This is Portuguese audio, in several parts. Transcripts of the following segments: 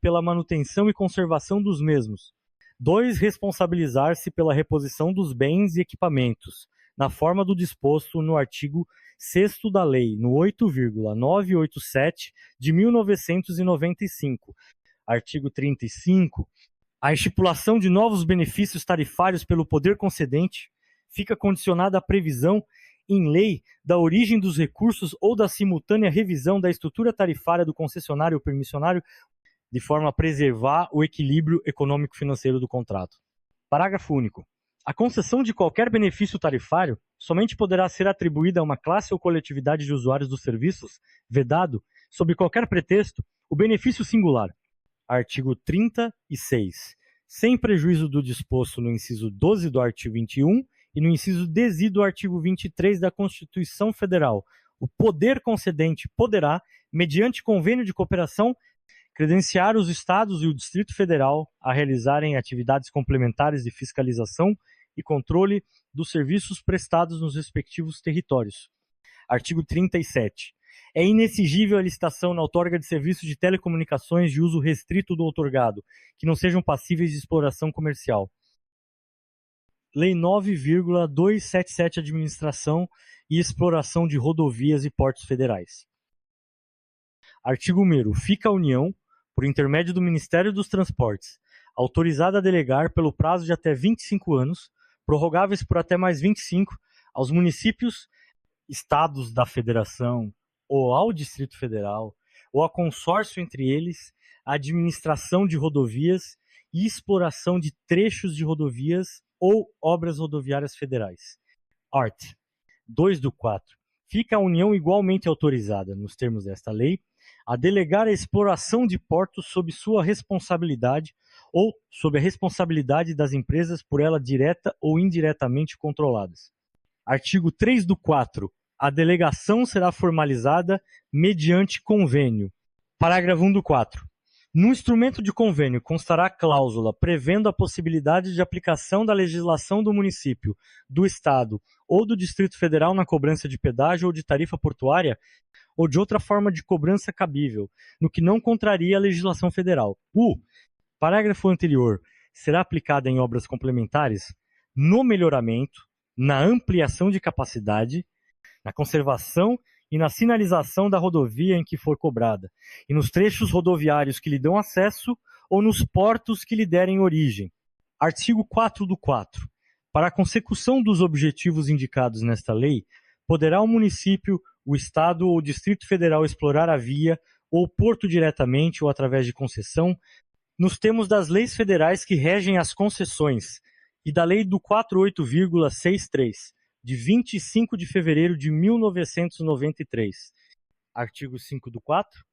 pela manutenção e conservação dos mesmos. 2. Responsabilizar-se pela reposição dos bens e equipamentos, na forma do disposto no artigo 6º da Lei, no 8,987 de 1995. Artigo 35. A estipulação de novos benefícios tarifários pelo poder concedente fica condicionada à previsão em lei da origem dos recursos ou da simultânea revisão da estrutura tarifária do concessionário ou permissionário, de forma a preservar o equilíbrio econômico-financeiro do contrato. Parágrafo único. A concessão de qualquer benefício tarifário somente poderá ser atribuída a uma classe ou coletividade de usuários dos serviços, vedado, sob qualquer pretexto, o benefício singular. Artigo 36. Sem prejuízo do disposto no inciso 12 do artigo 21 e no inciso desi do artigo 23 da Constituição Federal, o poder concedente poderá, mediante convênio de cooperação, credenciar os Estados e o Distrito Federal a realizarem atividades complementares de fiscalização e controle dos serviços prestados nos respectivos territórios. Artigo 37. É inexigível a licitação na outorga de serviços de telecomunicações de uso restrito do outorgado, que não sejam passíveis de exploração comercial. Lei 9,277, Administração e Exploração de Rodovias e Portos Federais. Artigo 1º. Fica a União, por intermédio do Ministério dos Transportes, autorizada a delegar pelo prazo de até 25 anos, prorrogáveis por até mais 25, aos municípios, estados da Federação, ou ao Distrito Federal, ou a consórcio entre eles, a administração de rodovias e exploração de trechos de rodovias ou obras rodoviárias federais. Art. 2/4. Fica a União igualmente autorizada, nos termos desta lei, a delegar a exploração de portos sob sua responsabilidade ou sob a responsabilidade das empresas por ela direta ou indiretamente controladas. Artigo 3/4. A delegação será formalizada mediante convênio. Parágrafo 1/4. No instrumento de convênio constará cláusula prevendo a possibilidade de aplicação da legislação do município, do Estado ou do Distrito Federal na cobrança de pedágio ou de tarifa portuária ou de outra forma de cobrança cabível, no que não contraria a legislação federal. O parágrafo anterior será aplicada em obras complementares no melhoramento, na ampliação de capacidade, na conservação e na sinalização da rodovia em que for cobrada, e nos trechos rodoviários que lhe dão acesso ou nos portos que lhe derem origem. Artigo 4/4. Para a consecução dos objetivos indicados nesta lei, poderá o município, o Estado ou o Distrito Federal explorar a via ou porto diretamente ou através de concessão, nos termos das leis federais que regem as concessões e da Lei do 48,63, de 25 de fevereiro de 1993. Artigo 5/4.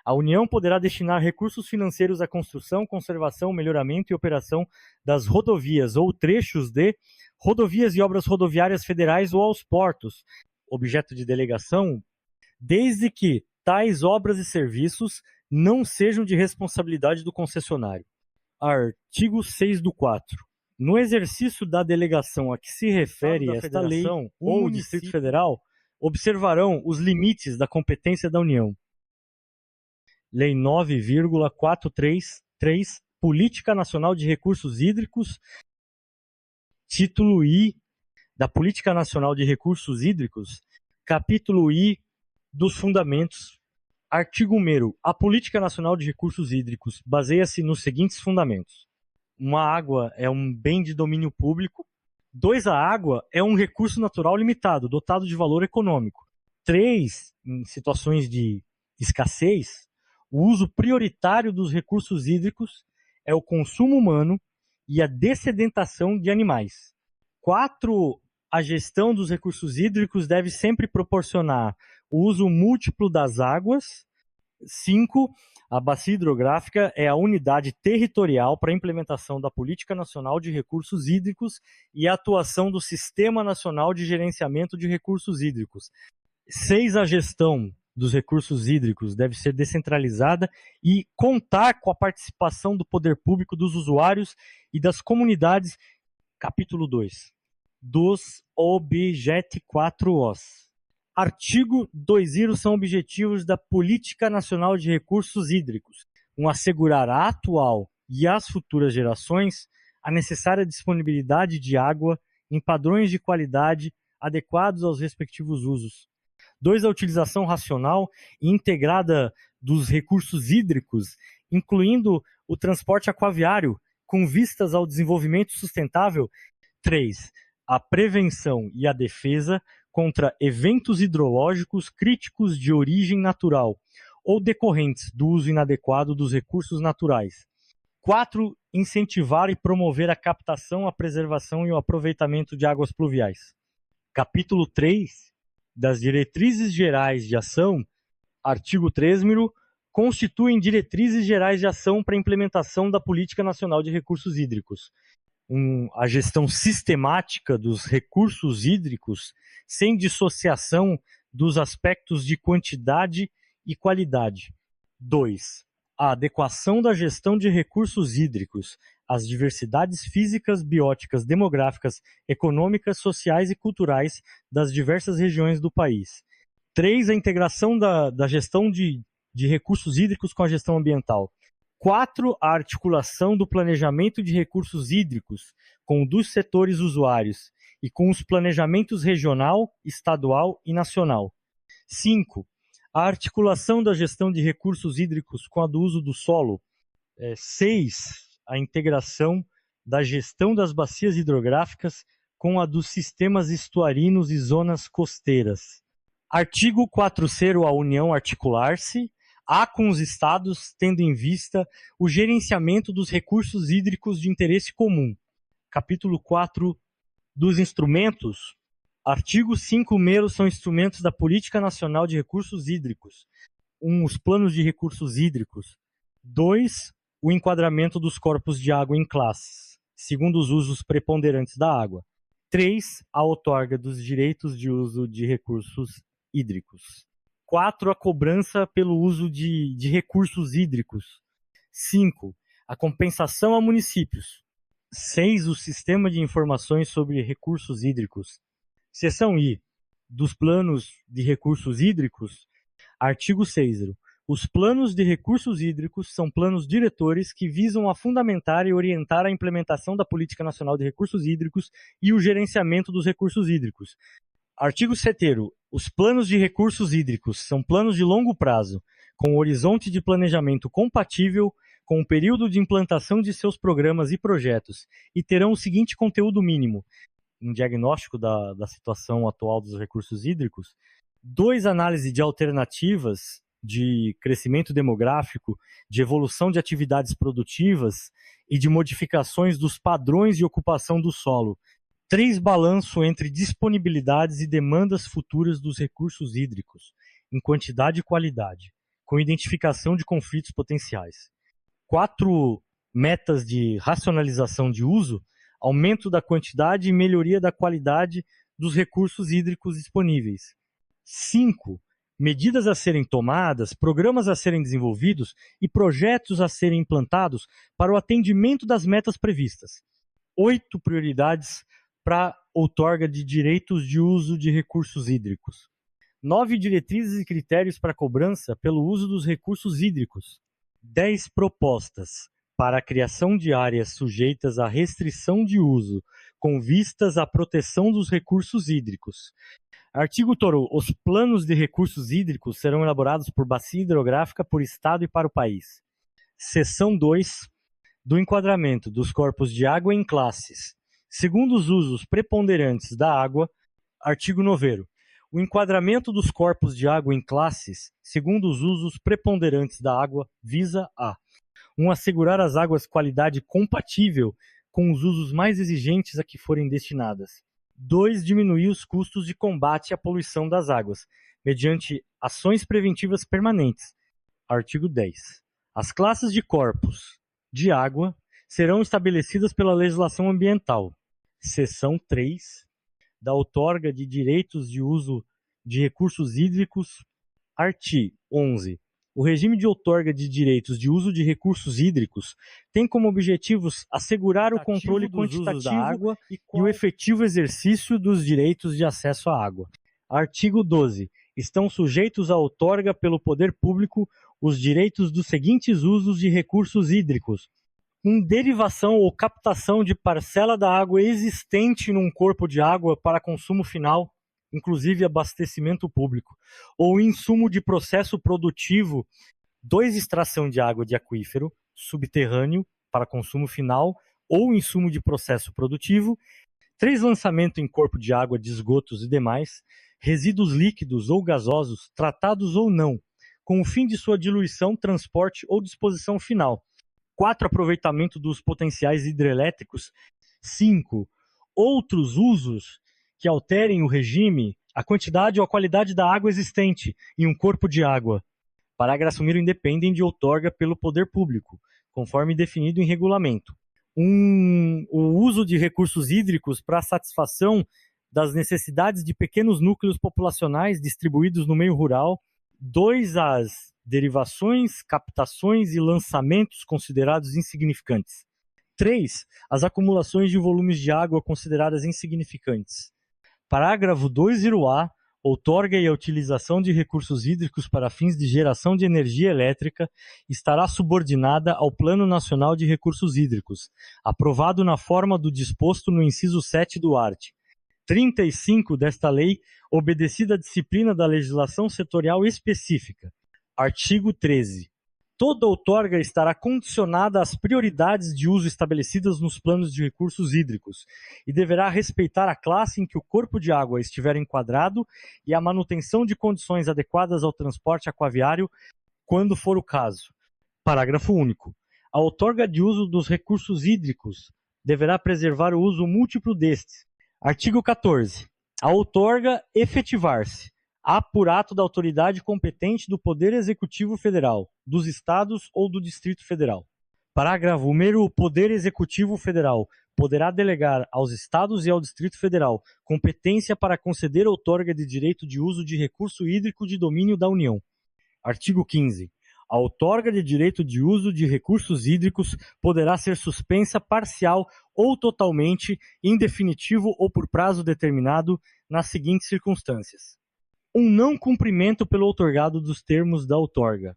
A União poderá destinar recursos financeiros à construção, conservação, melhoramento e operação das rodovias ou trechos de rodovias e obras rodoviárias federais ou aos portos, objeto de delegação, desde que tais obras e serviços não sejam de responsabilidade do concessionário. Artigo 6/4. No exercício da delegação a que se refere esta lei ou o Distrito Federal, observarão os limites da competência da União. Lei 9,433, Política Nacional de Recursos Hídricos, título I da Política Nacional de Recursos Hídricos, capítulo I dos Fundamentos. Artigo 1º. A Política Nacional de Recursos Hídricos baseia-se nos seguintes fundamentos. Uma água é um bem de domínio público. 2. A água é um recurso natural limitado, dotado de valor econômico. 3. Em situações de escassez, o uso prioritário dos recursos hídricos é o consumo humano e a dessedentação de animais. 4. A gestão dos recursos hídricos deve sempre proporcionar o uso múltiplo das águas. 5. A bacia hidrográfica é a unidade territorial para a implementação da Política Nacional de Recursos Hídricos e a atuação do Sistema Nacional de Gerenciamento de Recursos Hídricos. 6. A gestão dos recursos hídricos deve ser descentralizada e contar com a participação do poder público, dos usuários e das comunidades. Capítulo 2. Dos Objet 4Os. Artigo 2º são objetivos da Política Nacional de Recursos Hídricos. assegurar à atual e às futuras gerações a necessária disponibilidade de água em padrões de qualidade adequados aos respectivos usos. 2. A utilização racional e integrada dos recursos hídricos, incluindo o transporte aquaviário, com vistas ao desenvolvimento sustentável. 3. A prevenção e a defesa contra eventos hidrológicos críticos de origem natural ou decorrentes do uso inadequado dos recursos naturais. 4. Incentivar e promover a captação, a preservação e o aproveitamento de águas pluviais. Capítulo 3 das Diretrizes Gerais de Ação, artigo 3º, constituem diretrizes gerais de ação para a implementação da Política Nacional de Recursos Hídricos. A gestão sistemática dos recursos hídricos, sem dissociação dos aspectos de quantidade e qualidade. 2. A adequação da gestão de recursos hídricos às diversidades físicas, bióticas, demográficas, econômicas, sociais e culturais das diversas regiões do país. 3. A integração da gestão de recursos hídricos com a gestão ambiental. 4. A articulação do planejamento de recursos hídricos com dos setores usuários e com os planejamentos regional, estadual e nacional. 5. A articulação da gestão de recursos hídricos com a do uso do solo. 6. A integração da gestão das bacias hidrográficas com a dos sistemas estuarinos e zonas costeiras. Artigo 4º. A União articular-se com os Estados, tendo em vista o gerenciamento dos recursos hídricos de interesse comum. Capítulo 4 dos instrumentos. Artigo 5º são instrumentos da Política Nacional de Recursos Hídricos. 1. Os planos de recursos hídricos. 2. O enquadramento dos corpos de água em classes, segundo os usos preponderantes da água. 3. A outorga dos direitos de uso de recursos hídricos. 4. A cobrança pelo uso de recursos hídricos. 5. A compensação a municípios. 6. O sistema de informações sobre recursos hídricos. Seção I. Dos planos de recursos hídricos. Artigo 6º. Os planos de recursos hídricos são planos diretores que visam a fundamentar e orientar a implementação da Política Nacional de Recursos Hídricos e o gerenciamento dos recursos hídricos. Artigo 7º. Os planos de recursos hídricos são planos de longo prazo, com horizonte de planejamento compatível com o período de implantação de seus programas e projetos, e terão o seguinte conteúdo mínimo: um diagnóstico da situação atual dos recursos hídricos. 2. Análise de alternativas de crescimento demográfico, de evolução de atividades produtivas e de modificações dos padrões de ocupação do solo. 3. Balanço entre disponibilidades e demandas futuras dos recursos hídricos, em quantidade e qualidade, com identificação de conflitos potenciais. 4. Metas de racionalização de uso, aumento da quantidade e melhoria da qualidade dos recursos hídricos disponíveis. 5. Medidas a serem tomadas, programas a serem desenvolvidos e projetos a serem implantados para o atendimento das metas previstas. 8. Prioridades para outorga de direitos de uso de recursos hídricos. 9. Diretrizes e critérios para cobrança pelo uso dos recursos hídricos. 10. Propostas para a criação de áreas sujeitas à restrição de uso, com vistas à proteção dos recursos hídricos. Artigo 8º. Os planos de recursos hídricos serão elaborados por bacia hidrográfica, por estado e para o país. Seção 2. Do enquadramento dos corpos de água em classes, segundo os usos preponderantes da água. Artigo 9º. O enquadramento dos corpos de água em classes, segundo os usos preponderantes da água, visa a: 1. Assegurar às águas qualidade compatível com os usos mais exigentes a que forem destinadas. 2. Diminuir os custos de combate à poluição das águas, mediante ações preventivas permanentes. Artigo 10. As classes de corpos de água serão estabelecidas pela legislação ambiental. Seção 3. Da outorga de direitos de uso de recursos hídricos. Artigo 11. O regime de outorga de direitos de uso de recursos hídricos tem como objetivos assegurar o controle quantitativo da água e o efetivo exercício dos direitos de acesso à água. Artigo 12. Estão sujeitos à outorga pelo poder público os direitos dos seguintes usos de recursos hídricos: derivação ou captação de parcela da água existente num corpo de água para consumo final, inclusive abastecimento público, ou insumo de processo produtivo. 2. Extração de água de aquífero subterrâneo para consumo final ou insumo de processo produtivo. 3. Lançamento em corpo de água de esgotos e demais resíduos líquidos ou gasosos, tratados ou não, com o fim de sua diluição, transporte ou disposição final. 4. Aproveitamento dos potenciais hidrelétricos. 5. Outros usos que alterem o regime, a quantidade ou a qualidade da água existente em um corpo de água. Parágrafo 1º independem de outorga pelo poder público, conforme definido em regulamento. O uso de recursos hídricos para a satisfação das necessidades de pequenos núcleos populacionais distribuídos no meio rural. 2. As derivações, captações e lançamentos considerados insignificantes. 3. As acumulações de volumes de água consideradas insignificantes. Parágrafo 2(a). Outorga e a utilização de recursos hídricos para fins de geração de energia elétrica estará subordinada ao Plano Nacional de Recursos Hídricos, aprovado na forma do disposto no inciso 7 do art. 35 desta lei, obedecida a disciplina da legislação setorial específica. Artigo 13. Toda outorga estará condicionada às prioridades de uso estabelecidas nos planos de recursos hídricos e deverá respeitar a classe em que o corpo de água estiver enquadrado e a manutenção de condições adequadas ao transporte aquaviário, quando for o caso. Parágrafo único. A outorga de uso dos recursos hídricos deverá preservar o uso múltiplo destes. Artigo 14. A outorga efetivar-se por ato da autoridade competente do Poder Executivo Federal, dos Estados ou do Distrito Federal. Parágrafo 1º. O Poder Executivo Federal poderá delegar aos Estados e ao Distrito Federal competência para conceder outorga de direito de uso de recurso hídrico de domínio da União. Artigo 15. A outorga de direito de uso de recursos hídricos poderá ser suspensa parcial ou totalmente, em definitivo ou por prazo determinado, nas seguintes circunstâncias: não cumprimento pelo outorgado dos termos da outorga.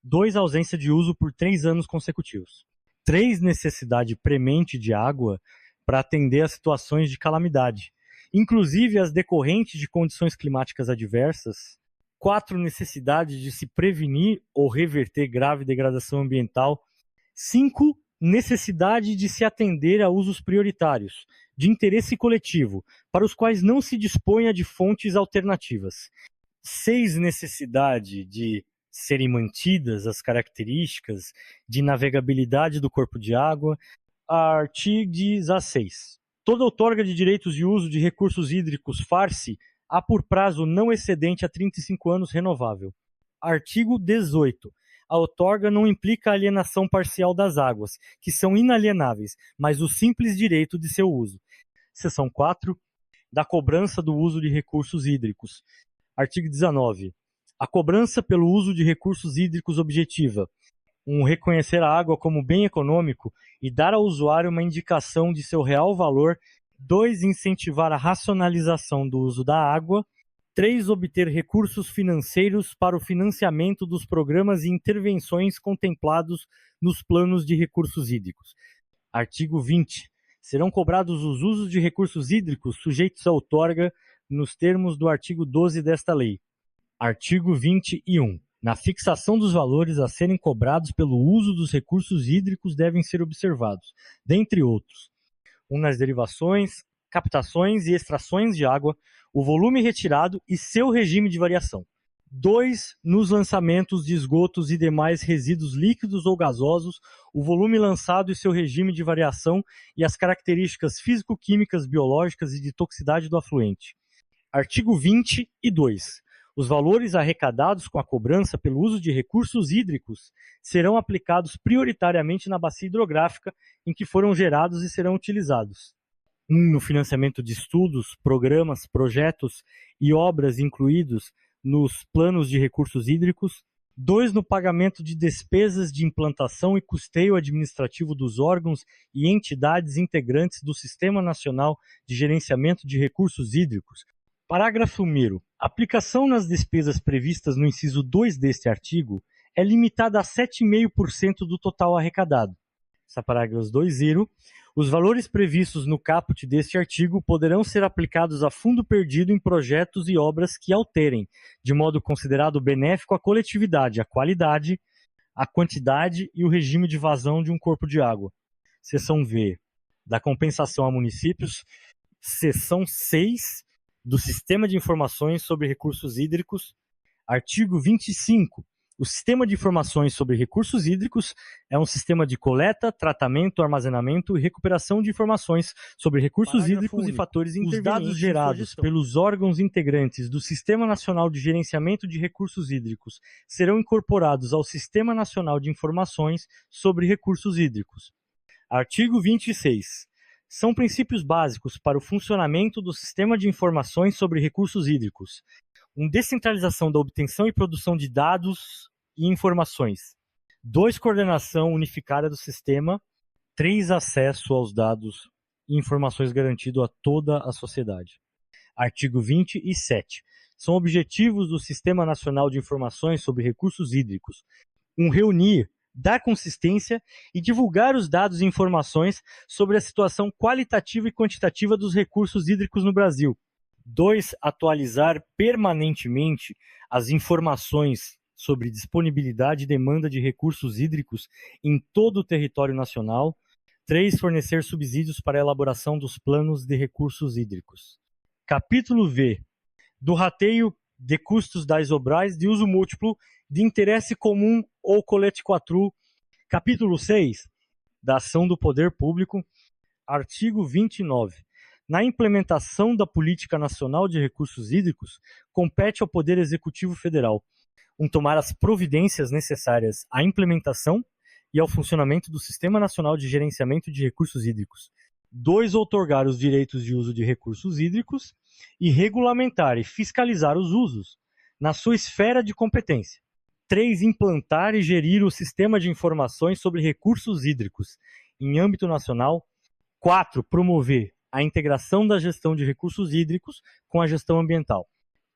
2. Ausência de uso por 3 anos consecutivos. 3. Necessidade premente de água para atender a situações de calamidade, inclusive as decorrentes de condições climáticas adversas. 4. Necessidade de se prevenir ou reverter grave degradação ambiental. 5. Necessidade de se atender a usos prioritários, de interesse coletivo, para os quais não se disponha de fontes alternativas. 6. Necessidade de serem mantidas as características de navegabilidade do corpo de água. Artigo 16. Toda outorga de direitos de uso de recursos hídricos far-se por prazo não excedente a 35 anos renovável. Artigo 18. A outorga não implica a alienação parcial das águas, que são inalienáveis, mas o simples direito de seu uso. Seção 4. Da cobrança do uso de recursos hídricos. Artigo 19. A cobrança pelo uso de recursos hídricos objetiva: reconhecer a água como bem econômico e dar ao usuário uma indicação de seu real valor. 2. Incentivar a racionalização do uso da água. 3. Obter recursos financeiros para o financiamento dos programas e intervenções contemplados nos planos de recursos hídricos. Artigo 20. Serão cobrados os usos de recursos hídricos sujeitos à outorga nos termos do artigo 12 desta lei. Artigo 21. Na fixação dos valores a serem cobrados pelo uso dos recursos hídricos devem ser observados, dentre outros: nas derivações, captações e extrações de água, o volume retirado e seu regime de variação. 2. Nos lançamentos de esgotos e demais resíduos líquidos ou gasosos, o volume lançado e seu regime de variação e as características físico-químicas, biológicas e de toxicidade do afluente. Artigo 22. Os valores arrecadados com a cobrança pelo uso de recursos hídricos serão aplicados prioritariamente na bacia hidrográfica em que foram gerados e serão utilizados: no financiamento de estudos, programas, projetos e obras incluídos nos planos de recursos hídricos. 2. No pagamento de despesas de implantação e custeio administrativo dos órgãos e entidades integrantes do Sistema Nacional de Gerenciamento de Recursos Hídricos. Parágrafo 1º. Aplicação nas despesas previstas no inciso 2 deste artigo é limitada a 7,5% do total arrecadado. Essa parágrafo 2.0. Os valores previstos no caput deste artigo poderão ser aplicados a fundo perdido em projetos e obras que alterem, de modo considerado benéfico à coletividade, a qualidade, a quantidade e o regime de vazão de um corpo de água. Seção V, da compensação a municípios. Seção 6, do Sistema de Informações sobre Recursos Hídricos. Artigo 25. O Sistema de Informações sobre Recursos Hídricos é um sistema de coleta, tratamento, armazenamento e recuperação de informações sobre recursos hídricos e fatores intervenientes. Os dados gerados pelos órgãos integrantes do Sistema Nacional de Gerenciamento de Recursos Hídricos serão incorporados ao Sistema Nacional de Informações sobre Recursos Hídricos. Artigo 26. São princípios básicos para o funcionamento do Sistema de Informações sobre Recursos Hídricos: descentralização da obtenção e produção de dados e informações. 2. Coordenação unificada do sistema. 3. Acesso aos dados e informações garantido a toda a sociedade. Artigo 27. São objetivos do Sistema Nacional de Informações sobre Recursos Hídricos: reunir, dar consistência e divulgar os dados e informações sobre a situação qualitativa e quantitativa dos recursos hídricos no Brasil. 2. Atualizar permanentemente as informações sobre disponibilidade e demanda de recursos hídricos em todo o território nacional. 3. Fornecer subsídios para a elaboração dos planos de recursos hídricos. Capítulo V. Do rateio de custos das obras de uso múltiplo, de interesse comum ou colete quatru. Capítulo 6. Da ação do poder público. Artigo 29. Na implementação da Política Nacional de Recursos Hídricos, compete ao Poder Executivo Federal tomar as providências necessárias à implementação e ao funcionamento do Sistema Nacional de Gerenciamento de Recursos Hídricos. 2. Outorgar os direitos de uso de recursos hídricos e regulamentar e fiscalizar os usos na sua esfera de competência. 3. Implantar e gerir o Sistema de Informações sobre Recursos Hídricos em âmbito nacional. 4. Promover a integração da gestão de recursos hídricos com a gestão ambiental.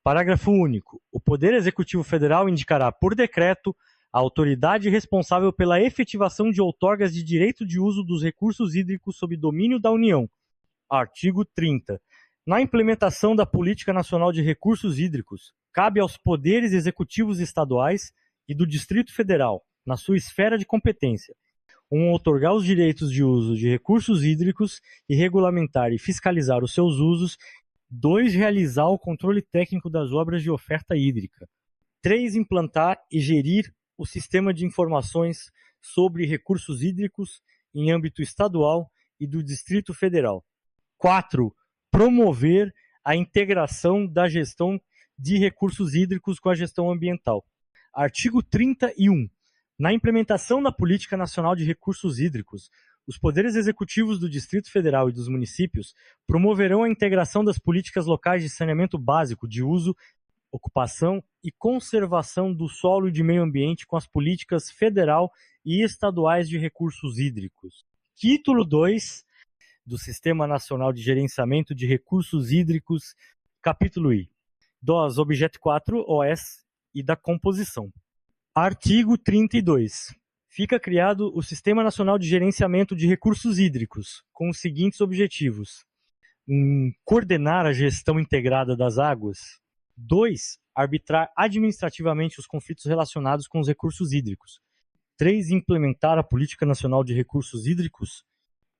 Parágrafo único. O Poder Executivo Federal indicará por decreto a autoridade responsável pela efetivação de outorgas de direito de uso dos recursos hídricos sob domínio da União. Artigo 30. Na implementação da Política Nacional de Recursos Hídricos, cabe aos poderes executivos estaduais e do Distrito Federal, na sua esfera de competência, outorgar os direitos de uso de recursos hídricos e regulamentar e fiscalizar os seus usos. 2. Realizar o controle técnico das obras de oferta hídrica. 3. Implantar e gerir o Sistema de Informações sobre Recursos Hídricos em âmbito estadual e do Distrito Federal. 4. Promover a integração da gestão de recursos hídricos com a gestão ambiental. Artigo 31. Na implementação da Política Nacional de Recursos Hídricos, os poderes executivos do Distrito Federal e dos municípios promoverão a integração das políticas locais de saneamento básico, de uso, ocupação e conservação do solo e de meio ambiente com as políticas federal e estaduais de recursos hídricos. Título 2 do Sistema Nacional de Gerenciamento de Recursos Hídricos, capítulo I. DOS, objeto 4, OS e da composição. Artigo 32. Fica criado o Sistema Nacional de Gerenciamento de Recursos Hídricos, com os seguintes objetivos: coordenar a gestão integrada das águas. 2. Arbitrar administrativamente os conflitos relacionados com os recursos hídricos. 3. Implementar a Política Nacional de Recursos Hídricos.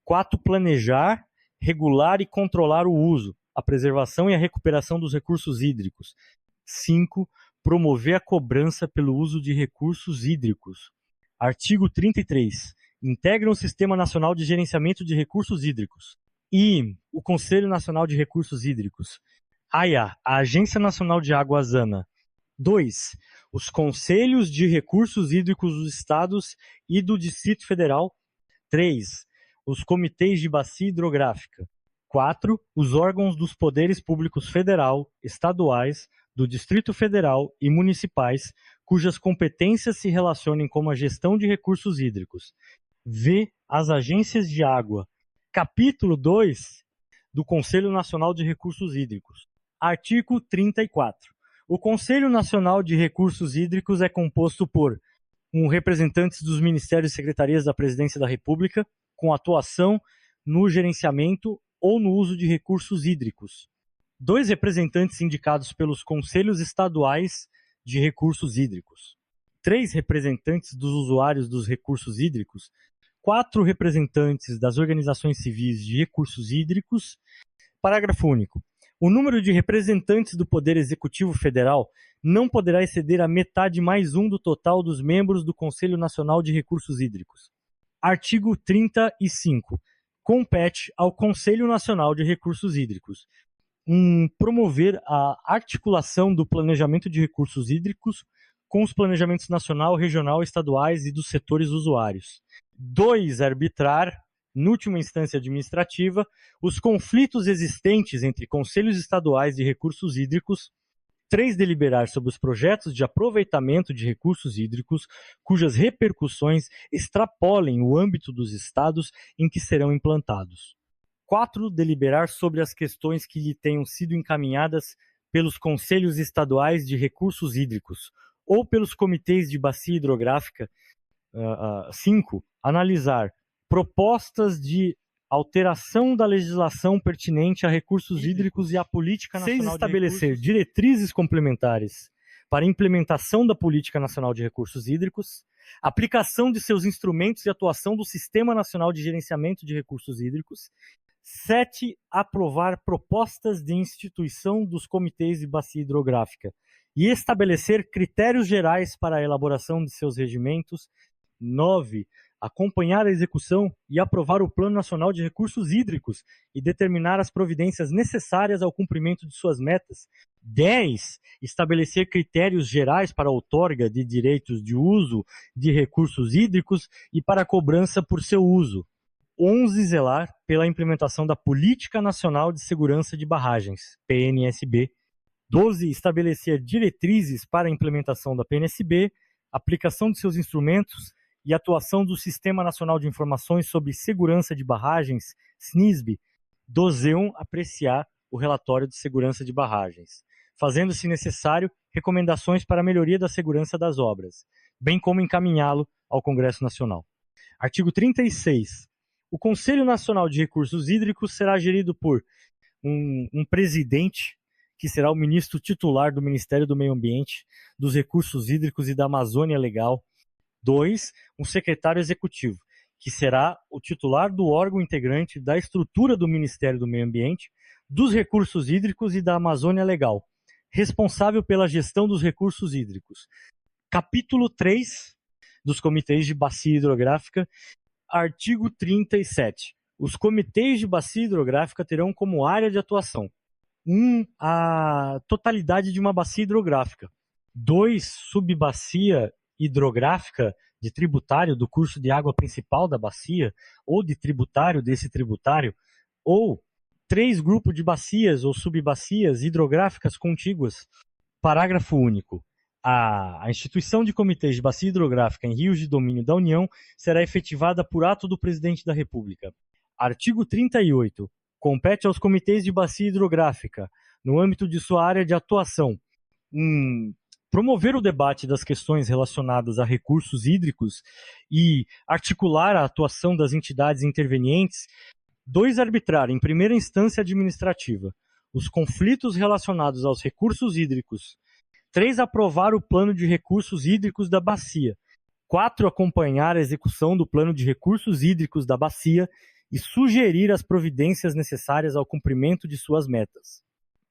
4. Planejar, regular e controlar o uso, a preservação e a recuperação dos recursos hídricos. 5. Promover a cobrança pelo uso de recursos hídricos. Artigo 33. Integram o Sistema Nacional de Gerenciamento de Recursos Hídricos. E o Conselho Nacional de Recursos Hídricos. AIA, a Agência Nacional de Águas ANA. 2. Os Conselhos de Recursos Hídricos dos Estados e do Distrito Federal. 3. Os Comitês de Bacia Hidrográfica. 4. Os órgãos dos poderes públicos federal, estaduais, do Distrito Federal e municipais, cujas competências se relacionem com a gestão de recursos hídricos. V. As agências de água. Capítulo 2 do Conselho Nacional de Recursos Hídricos. Artigo 34. O Conselho Nacional de Recursos Hídricos é composto por representantes dos ministérios e secretarias da Presidência da República, com atuação no gerenciamento ou no uso de recursos hídricos. 2 representantes indicados pelos Conselhos Estaduais de Recursos Hídricos. 3 representantes dos usuários dos recursos hídricos. 4 representantes das organizações civis de recursos hídricos. Parágrafo único. O número de representantes do Poder Executivo Federal não poderá exceder a metade mais um do total dos membros do Conselho Nacional de Recursos Hídricos. Artigo 35. Compete ao Conselho Nacional de Recursos Hídricos promover a articulação do planejamento de recursos hídricos com os planejamentos nacional, regional, estaduais e dos setores usuários. 2. Arbitrar, em última instância administrativa, os conflitos existentes entre conselhos estaduais de recursos hídricos. 3. Deliberar sobre os projetos de aproveitamento de recursos hídricos cujas repercussões extrapolem o âmbito dos estados em que serão implantados. 4. Deliberar sobre as questões que lhe tenham sido encaminhadas pelos conselhos estaduais de recursos hídricos ou pelos comitês de bacia hidrográfica. 5. Analisar propostas de alteração da legislação pertinente a recursos hídricos e à política nacional. 6. Estabelecer diretrizes complementares para a implementação da política nacional de recursos hídricos, aplicação de seus instrumentos e atuação do Sistema Nacional de Gerenciamento de Recursos Hídricos. 7. Aprovar propostas de instituição dos comitês de bacia hidrográfica e estabelecer critérios gerais para a elaboração de seus regimentos. 9. Acompanhar a execução e aprovar o Plano Nacional de Recursos Hídricos e determinar as providências necessárias ao cumprimento de suas metas. 10. Estabelecer critérios gerais para a outorga de direitos de uso de recursos hídricos e para a cobrança por seu uso. 11. Zelar pela implementação da Política Nacional de Segurança de Barragens, PNSB. 12. Estabelecer diretrizes para a implementação da PNSB, aplicação de seus instrumentos e atuação do Sistema Nacional de Informações sobre Segurança de Barragens, SNISB. 12. Apreciar o relatório de segurança de barragens, fazendo-se necessário recomendações para a melhoria da segurança das obras, bem como encaminhá-lo ao Congresso Nacional. Artigo 36. O Conselho Nacional de Recursos Hídricos será gerido por um presidente, que será o ministro titular do Ministério do Meio Ambiente, dos Recursos Hídricos e da Amazônia Legal. 2. Um secretário executivo, que será o titular do órgão integrante da estrutura do Ministério do Meio Ambiente, dos Recursos Hídricos e da Amazônia Legal, responsável pela gestão dos recursos hídricos. Capítulo 3 dos Comitês de Bacia Hidrográfica. Artigo 37. Os comitês de bacia hidrográfica terão como área de atuação: 1. A totalidade de uma bacia hidrográfica. 2. Subbacia hidrográfica de tributário do curso de água principal da bacia ou de tributário desse tributário. Ou 3. Grupo de bacias ou subbacias hidrográficas contíguas. Parágrafo único. A instituição de comitês de bacia hidrográfica em rios de domínio da União será efetivada por ato do Presidente da República. Artigo 38. Compete aos comitês de bacia hidrográfica, no âmbito de sua área de atuação, promover o debate das questões relacionadas a recursos hídricos e articular a atuação das entidades intervenientes. 2. Arbitrar, em primeira instância administrativa, os conflitos relacionados aos recursos hídricos. 3. Aprovar o plano de recursos hídricos da bacia. 4. Acompanhar a execução do plano de recursos hídricos da bacia e sugerir as providências necessárias ao cumprimento de suas metas.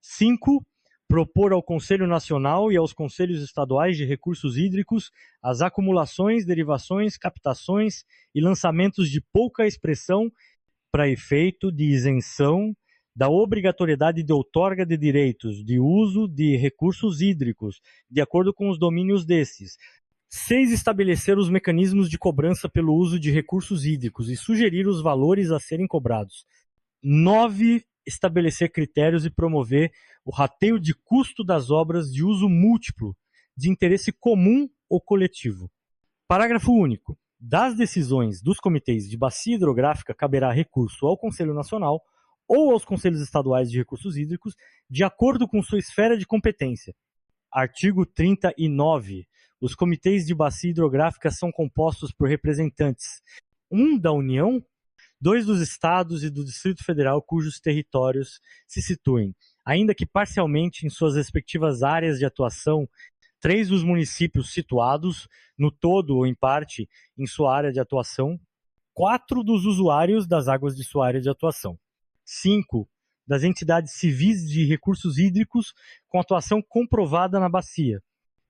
5. Propor ao Conselho Nacional e aos Conselhos Estaduais de Recursos Hídricos as acumulações, derivações, captações e lançamentos de pouca expressão para efeito de isenção da obrigatoriedade de outorga de direitos de uso de recursos hídricos, de acordo com os domínios desses. 6. Estabelecer os mecanismos de cobrança pelo uso de recursos hídricos e sugerir os valores a serem cobrados. 9. Estabelecer critérios e promover o rateio de custo das obras de uso múltiplo, de interesse comum ou coletivo. Parágrafo único. Das decisões dos comitês de bacia hidrográfica caberá recurso ao Conselho Nacional ou aos Conselhos Estaduais de Recursos Hídricos, de acordo com sua esfera de competência. Artigo 39. Os comitês de bacia hidrográfica são compostos por representantes: um da União, dois dos estados e do Distrito Federal cujos territórios se situem, ainda que parcialmente em suas respectivas áreas de atuação, três dos municípios situados, no todo ou em parte, em sua área de atuação, quatro dos usuários das águas de sua área de atuação, cinco das entidades civis de recursos hídricos com atuação comprovada na bacia.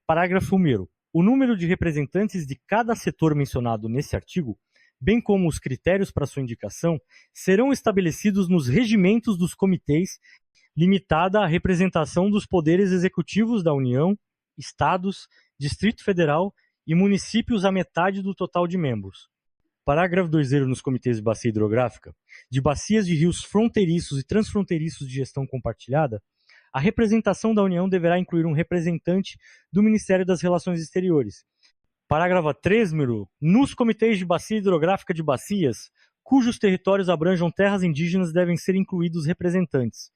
Parágrafo 1º. O número de representantes de cada setor mencionado nesse artigo, bem como os critérios para sua indicação, serão estabelecidos nos regimentos dos comitês, limitada à representação dos poderes executivos da União, estados, Distrito Federal e municípios à metade do total de membros. Parágrafo 2º nos comitês de bacia hidrográfica, de bacias de rios fronteiriços e transfronteiriços de gestão compartilhada, a representação da União deverá incluir um representante do Ministério das Relações Exteriores. Parágrafo 3º. Nos comitês de bacia hidrográfica de bacias, cujos territórios abranjam terras indígenas, devem ser incluídos representantes: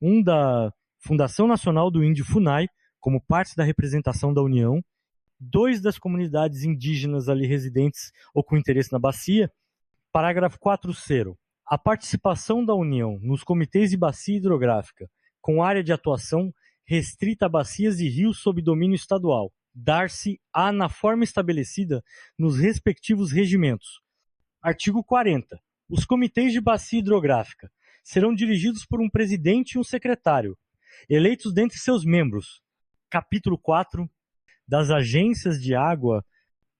um da Fundação Nacional do Índio FUNAI, como parte da representação da União, dois das comunidades indígenas ali residentes ou com interesse na bacia. Parágrafo 4º. A participação da União nos comitês de bacia hidrográfica com área de atuação restrita a bacias de rios sob domínio estadual, dar-se-á na forma estabelecida nos respectivos regimentos. Artigo 40. Os comitês de bacia hidrográfica serão dirigidos por um presidente e um secretário, eleitos dentre seus membros. Capítulo 4 das agências de água,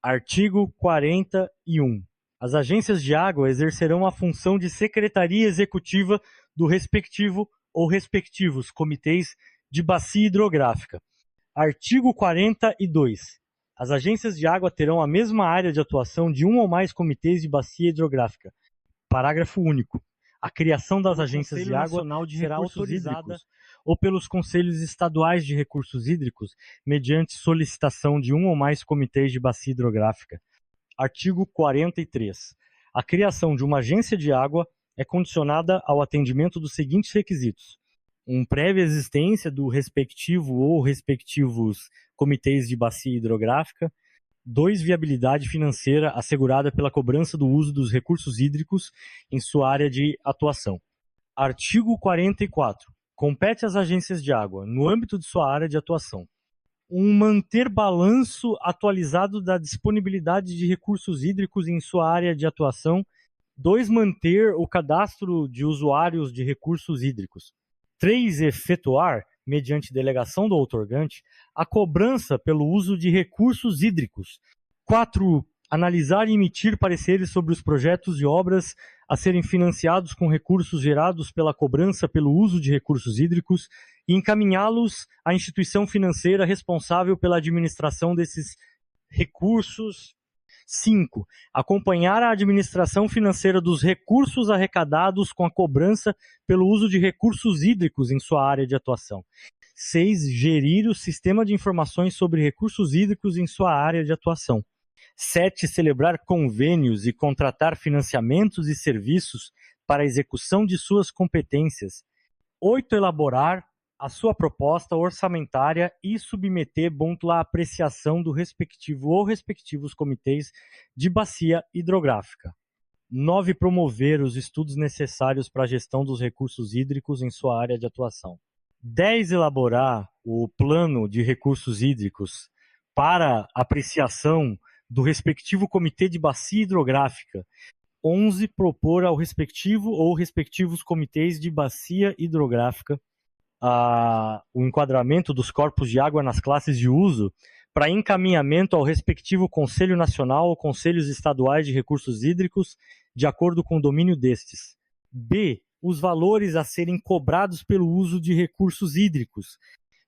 artigo 41. As agências de água exercerão a função de secretaria executiva do respectivo ou respectivos comitês de bacia hidrográfica. Artigo 42. As agências de água terão a mesma área de atuação de um ou mais comitês de bacia hidrográfica. Parágrafo único. A criação das agências de água será autorizada ou pelos conselhos estaduais de recursos hídricos, mediante solicitação de um ou mais comitês de bacia hidrográfica. Artigo 43. A criação de uma agência de água é condicionada ao atendimento dos seguintes requisitos: prévia existência do respectivo ou respectivos comitês de bacia hidrográfica; 2, viabilidade financeira assegurada pela cobrança do uso dos recursos hídricos em sua área de atuação. Artigo 44. Compete às agências de água, no âmbito de sua área de atuação, manter balanço atualizado da disponibilidade de recursos hídricos em sua área de atuação; 2, manter o cadastro de usuários de recursos hídricos; 3, efetuar, mediante delegação do outorgante, a cobrança pelo uso de recursos hídricos; 4, analisar e emitir pareceres sobre os projetos de obras a serem financiados com recursos gerados pela cobrança pelo uso de recursos hídricos e encaminhá-los à instituição financeira responsável pela administração desses recursos. 5. Acompanhar a administração financeira dos recursos arrecadados com a cobrança pelo uso de recursos hídricos em sua área de atuação. 6. Gerir o sistema de informações sobre recursos hídricos em sua área de atuação. 7. Celebrar convênios e contratar financiamentos e serviços para a execução de suas competências. 8. Elaborar a sua proposta orçamentária e submeter à apreciação do respectivo ou respectivos comitês de bacia hidrográfica. 9. Promover os estudos necessários para a gestão dos recursos hídricos em sua área de atuação. 10. Elaborar o plano de recursos hídricos para apreciação do respectivo comitê de bacia hidrográfica. 11. Propor ao respectivo ou respectivos comitês de bacia hidrográfica o enquadramento dos corpos de água nas classes de uso para encaminhamento ao respectivo Conselho Nacional ou Conselhos Estaduais de Recursos Hídricos, de acordo com o domínio destes. B. Os valores a serem cobrados pelo uso de recursos hídricos.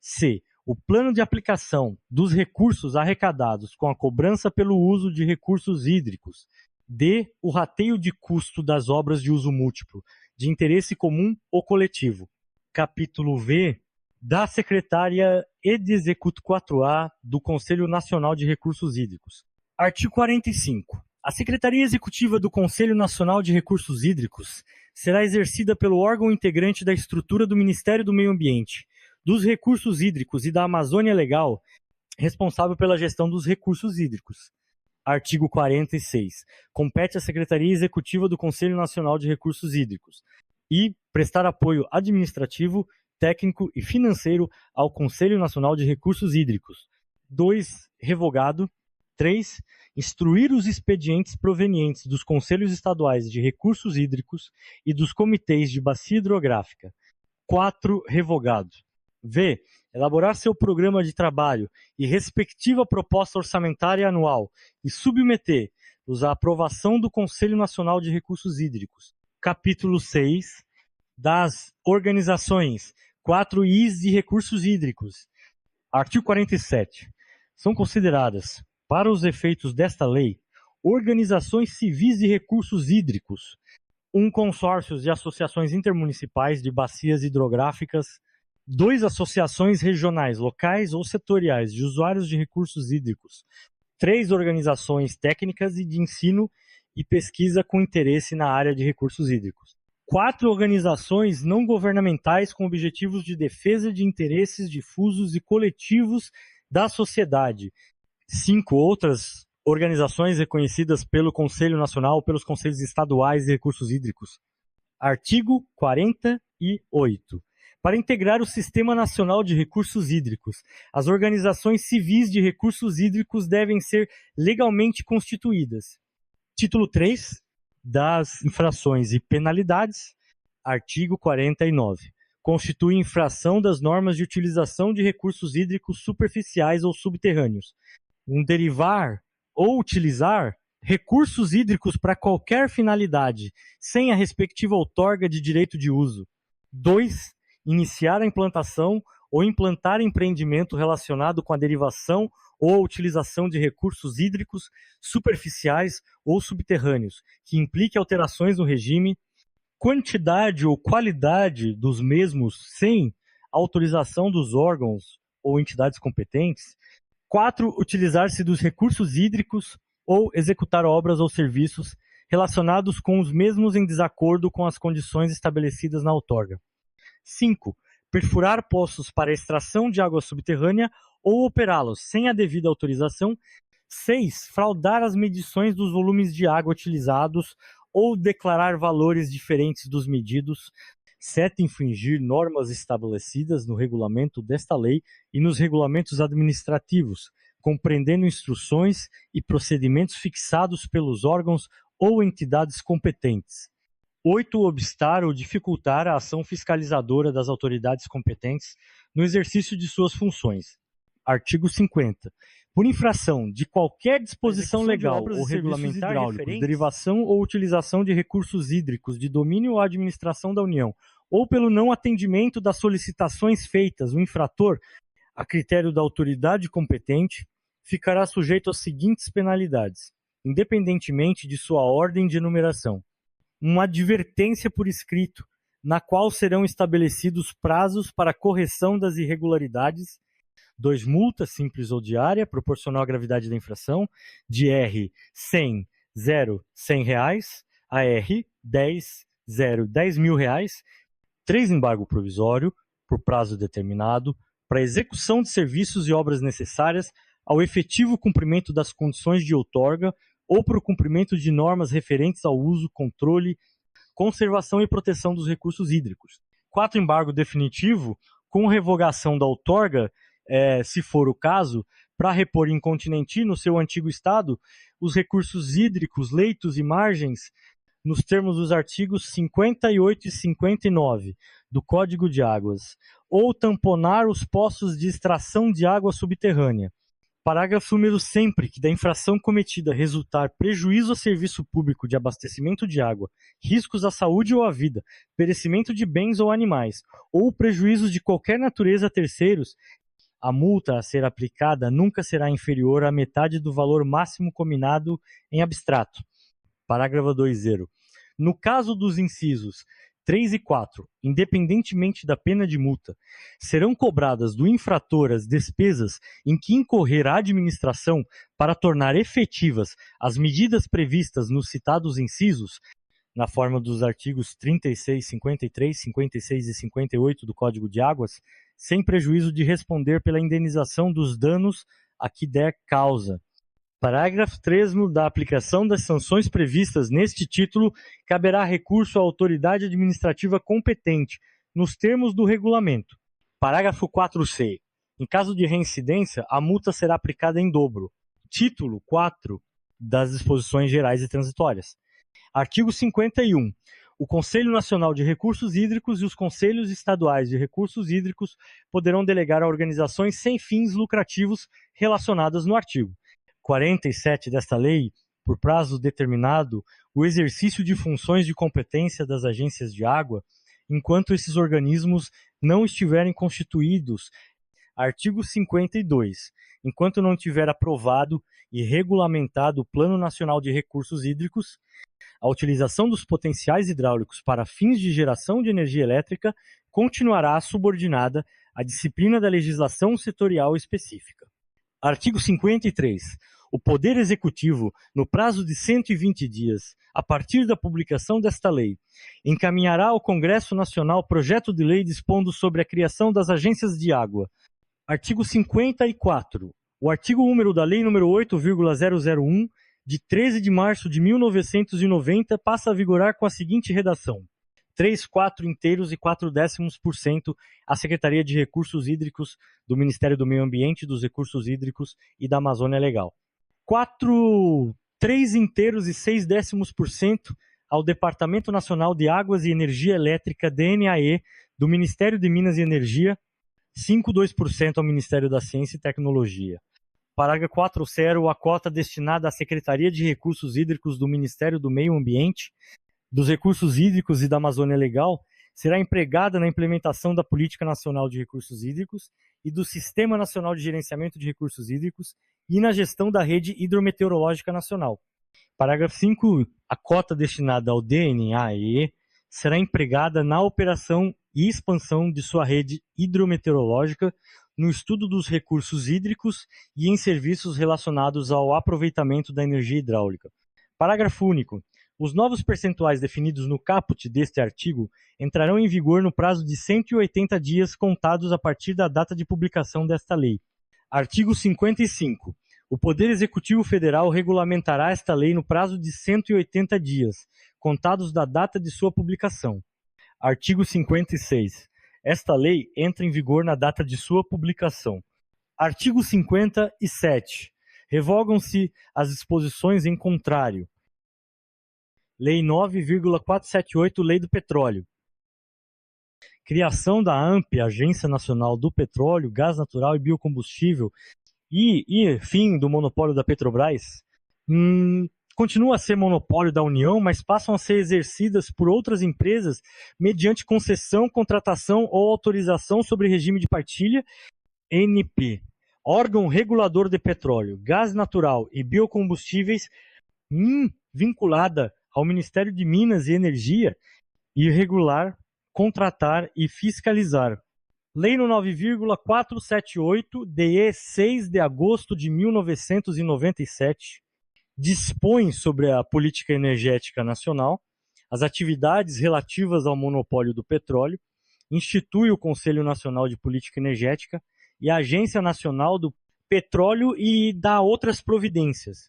C. O plano de aplicação dos recursos arrecadados com a cobrança pelo uso de recursos hídricos. D. O rateio de custo das obras de uso múltiplo, de interesse comum ou coletivo. Capítulo V, da Secretaria e de Executo 4A do Conselho Nacional de Recursos Hídricos. Artigo 45. A Secretaria Executiva do Conselho Nacional de Recursos Hídricos será exercida pelo órgão integrante da estrutura do Ministério do Meio Ambiente, dos Recursos Hídricos e da Amazônia Legal, responsável pela gestão dos recursos hídricos. Artigo 46. Compete à Secretaria Executiva do Conselho Nacional de Recursos Hídricos e prestar apoio administrativo, técnico e financeiro ao Conselho Nacional de Recursos Hídricos. 2. Revogado. 3. Instruir os expedientes provenientes dos Conselhos Estaduais de Recursos Hídricos e dos Comitês de Bacia Hidrográfica. 4. Revogado. V. Elaborar seu programa de trabalho e respectiva proposta orçamentária anual e submeter-os à aprovação do Conselho Nacional de Recursos Hídricos. Capítulo 6 das organizações 4 Is de recursos hídricos. Artigo 47. São consideradas, para os efeitos desta lei, organizações civis de recursos hídricos, consórcios e associações intermunicipais de bacias hidrográficas, 2 associações regionais, locais ou setoriais de usuários de recursos hídricos, 3 organizações técnicas e de ensino e pesquisa com interesse na área de recursos hídricos, 4 organizações não governamentais com objetivos de defesa de interesses difusos e coletivos da sociedade, 5 outras organizações reconhecidas pelo Conselho Nacional ou pelos Conselhos Estaduais de Recursos Hídricos. Artigo 48. Para integrar o Sistema Nacional de Recursos Hídricos, as organizações civis de recursos hídricos devem ser legalmente constituídas. Título 3 das infrações e penalidades. Artigo 49. Constitui infração das normas de utilização de recursos hídricos superficiais ou subterrâneos. Derivar ou utilizar recursos hídricos para qualquer finalidade, sem a respectiva outorga de direito de uso. 2. Iniciar a implantação ou implantar empreendimento relacionado com a derivação ou a utilização de recursos hídricos superficiais ou subterrâneos, que implique alterações no regime, quantidade ou qualidade dos mesmos sem autorização dos órgãos ou entidades competentes. 4. Utilizar-se dos recursos hídricos ou executar obras ou serviços relacionados com os mesmos em desacordo com as condições estabelecidas na outorga. 5. Perfurar poços para extração de água subterrânea ou operá-los sem a devida autorização. 6. Fraudar as medições dos volumes de água utilizados ou declarar valores diferentes dos medidos. 7. Infringir normas estabelecidas no regulamento desta lei e nos regulamentos administrativos, compreendendo instruções e procedimentos fixados pelos órgãos ou entidades competentes. 8. Obstar ou dificultar a ação fiscalizadora das autoridades competentes no exercício de suas funções. Artigo 50. Por infração de qualquer disposição legal ou regulamentar hidráulicos, derivação ou utilização de recursos hídricos de domínio ou administração da União, ou pelo não atendimento das solicitações feitas, o infrator, a critério da autoridade competente, ficará sujeito às seguintes penalidades, independentemente de sua ordem de enumeração. Uma advertência por escrito, na qual serão estabelecidos prazos para correção das irregularidades. 2. Multa simples ou diária, proporcional à gravidade da infração, de R 100, 0, R$100, a R 10, 0, R$10.000. 3. Embargo provisório, por prazo determinado, para execução de serviços e obras necessárias ao efetivo cumprimento das condições de outorga ou para o cumprimento de normas referentes ao uso, controle, conservação e proteção dos recursos hídricos. 4. Embargo definitivo, com revogação da outorga, se for o caso, para repor em continente no seu antigo estado os recursos hídricos, leitos e margens, nos termos dos artigos 58 e 59 do Código de Águas, ou tamponar os poços de extração de água subterrânea. Parágrafo número sempre que da infração cometida resultar prejuízo ao serviço público de abastecimento de água, riscos à saúde ou à vida, perecimento de bens ou animais, ou prejuízos de qualquer natureza a terceiros, a multa a ser aplicada nunca será inferior à metade do valor máximo combinado em abstrato. Parágrafo 2º. No caso dos incisos 3 e 4, independentemente da pena de multa, serão cobradas do infrator as despesas em que incorrer a administração para tornar efetivas as medidas previstas nos citados incisos, na forma dos artigos 36, 53, 56 e 58 do Código de Águas, sem prejuízo de responder pela indenização dos danos a que der causa. Parágrafo 3º. Da aplicação das sanções previstas neste título, caberá recurso à autoridade administrativa competente, nos termos do regulamento. Parágrafo 4c. Em caso de reincidência, a multa será aplicada em dobro. Título 4 das Disposições Gerais e Transitórias. Artigo 51. O Conselho Nacional de Recursos Hídricos e os Conselhos Estaduais de Recursos Hídricos poderão delegar a organizações sem fins lucrativos relacionadas no artigo 47 desta lei, por prazo determinado, o exercício de funções de competência das agências de água, enquanto esses organismos não estiverem constituídos. Artigo 52. Enquanto não tiver aprovado e regulamentado o Plano Nacional de Recursos Hídricos, a utilização dos potenciais hidráulicos para fins de geração de energia elétrica continuará subordinada à disciplina da legislação setorial específica. Artigo 53. O Poder Executivo, no prazo de 120 dias, a partir da publicação desta lei, encaminhará ao Congresso Nacional projeto de lei dispondo sobre a criação das agências de água. Artigo 54. O artigo número da Lei nº 8,001, de 13 de março de 1990, passa a vigorar com a seguinte redação: 3/4 inteiros e 4/10% à Secretaria de Recursos Hídricos do Ministério do Meio Ambiente, dos Recursos Hídricos e da Amazônia Legal. 3 inteiros e 6/10% ao Departamento Nacional de Águas e Energia Elétrica, DNAE, do Ministério de Minas e Energia, 5,2% ao Ministério da Ciência e Tecnologia. Parágrafo 4º. A cota destinada à Secretaria de Recursos Hídricos do Ministério do Meio Ambiente, dos Recursos Hídricos e da Amazônia Legal será empregada na implementação da Política Nacional de Recursos Hídricos e do Sistema Nacional de Gerenciamento de Recursos Hídricos e na gestão da Rede Hidrometeorológica Nacional. Parágrafo 5º. A cota destinada ao DNAE será empregada na operação e expansão de sua rede hidrometeorológica, no estudo dos recursos hídricos e em serviços relacionados ao aproveitamento da energia hidráulica. Parágrafo único. Os novos percentuais definidos no caput deste artigo entrarão em vigor no prazo de 180 dias contados a partir da data de publicação desta lei. Artigo 55. O Poder Executivo Federal regulamentará esta lei no prazo de 180 dias, contados da data de sua publicação. Artigo 56. Esta lei entra em vigor na data de sua publicação. Artigo 57. Revogam-se as disposições em contrário. Lei 9,478, Lei do Petróleo. Criação da ANP, Agência Nacional do Petróleo, Gás Natural e Biocombustível, e fim do monopólio da Petrobras, continua a ser monopólio da União, mas passam a ser exercidas por outras empresas mediante concessão, contratação ou autorização sobre regime de partilha, ANP. Órgão regulador de petróleo, gás natural e biocombustíveis, vinculada ao Ministério de Minas e Energia, e regular, contratar e fiscalizar. Lei no 9,478, DE 6 de agosto de 1997, dispõe sobre a política energética nacional, as atividades relativas ao monopólio do petróleo, institui o Conselho Nacional de Política Energética e a Agência Nacional do Petróleo e dá outras providências.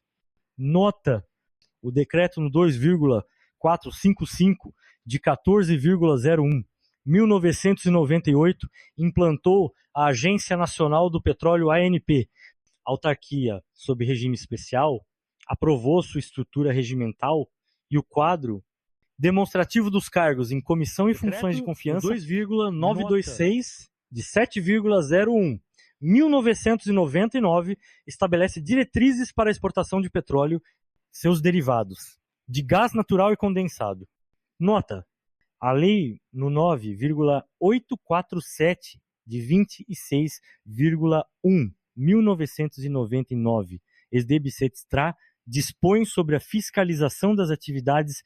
Nota: o decreto no 2,455 de 14,01 1998 implantou a Agência Nacional do Petróleo, ANP, autarquia sob regime especial, aprovou sua estrutura regimental e o quadro demonstrativo dos cargos em comissão e funções de confiança 2,926 de 7,01 1999 estabelece diretrizes para a exportação de petróleo, seus derivados, de gás natural e condensado. Nota: a lei no 9,847 de 26,1 1999, SDBC-TRA, dispõe sobre a fiscalização das atividades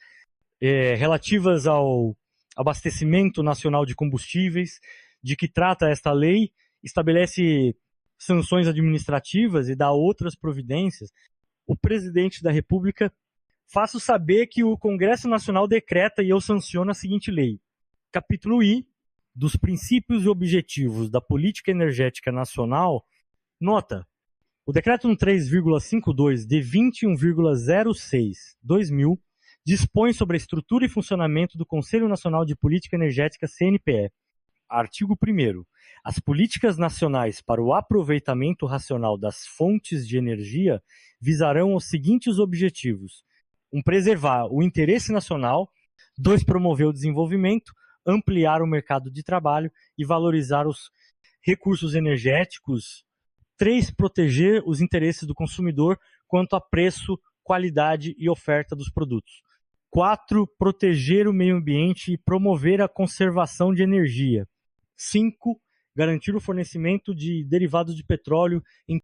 relativas ao abastecimento nacional de combustíveis, de que trata esta lei, estabelece sanções administrativas e dá outras providências. O presidente da República faço saber que o Congresso Nacional decreta e eu sanciono a seguinte lei. Capítulo I, dos princípios e objetivos da política energética nacional. Nota: O decreto 13,52 de 21,06/2000 dispõe sobre a estrutura e funcionamento do Conselho Nacional de Política Energética CNPE. Artigo 1º. As políticas nacionais para o aproveitamento racional das fontes de energia visarão os seguintes objetivos: 1. Preservar o interesse nacional. 2. Promover o desenvolvimento, ampliar o mercado de trabalho e valorizar os recursos energéticos. 3. Proteger os interesses do consumidor quanto a preço, qualidade e oferta dos produtos. 4. Proteger o meio ambiente e promover a conservação de energia. 5. Garantir o fornecimento de derivados de petróleo em